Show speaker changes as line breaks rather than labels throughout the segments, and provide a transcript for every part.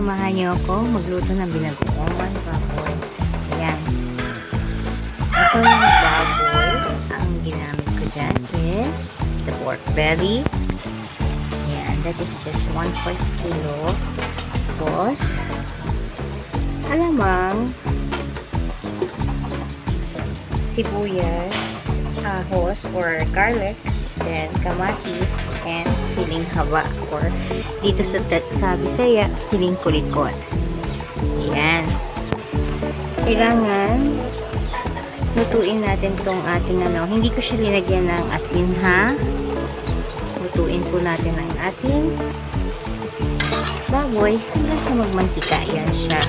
samahan niyo ako magluto ng binagoongan baboy. Ayan. Ito yung baboy. Ang ginamit ko dyan is the pork belly. Ayan. That is just 1 kilo. Tapos, alamang, sibuyas, ahos or garlic, then kamatis, and siling haba or dito sa Bisaya, siling kulikot. Ayan. Kailangan lutuin natin tong ating hindi ko siya linagyan ng asin ha. Lutuin po natin ang ating baboy hanggang sa magmantika. Yan siya.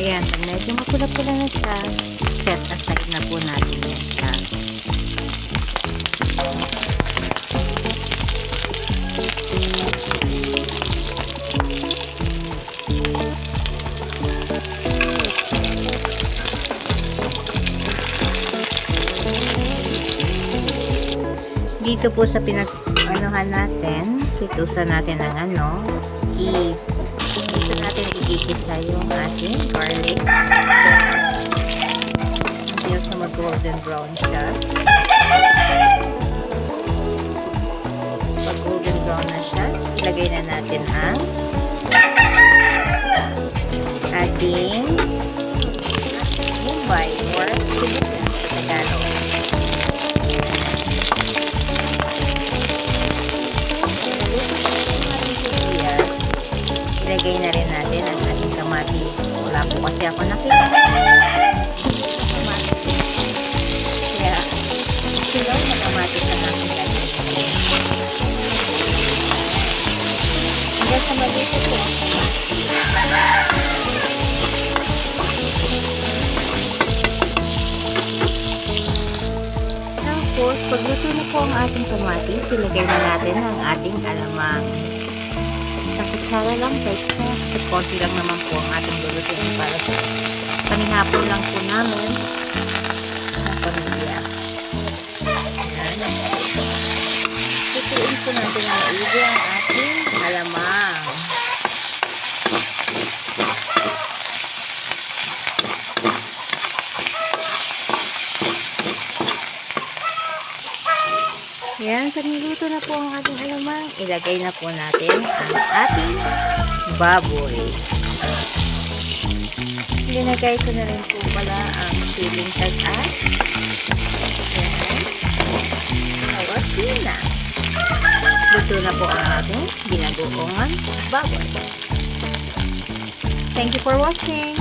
Ayan, pag medyo mapula-pula na siya, set aside na po natin yan siya. Dito po sa pinag-anuhan natin, pitusan natin ng dito natin igigisa yung ating garlic until sa mag-golden brown siya. Pag golden brown na siya, ilagay na natin ang ating Mumbai or sibuyas sa Tagalog. Ilagay na rin natin ang ating kamatis. Wala po kasi ako nakita. Kaya, silaw na kamatis ang ating lagay. Hanggang sa malito po ang kamatis. Tapos, pagluto na po ang ating kamatis, ilagay na natin ang ating alamang. Sa kutsara lang guys ha. At konti lang naman po ang ating lulutuin para sa panihapon lang po namin ng pamilya. Ayan. Lutuin po natin ang maigi ang ating alamang. Ayan, pag niluto na po ang ating alamang, ilagay na po natin ang ating baboy. Linagay ko na rin po pala ang siling tagas. Ayan. Awasina. Luto na po ang ating binagoongan baboy. Thank you for watching.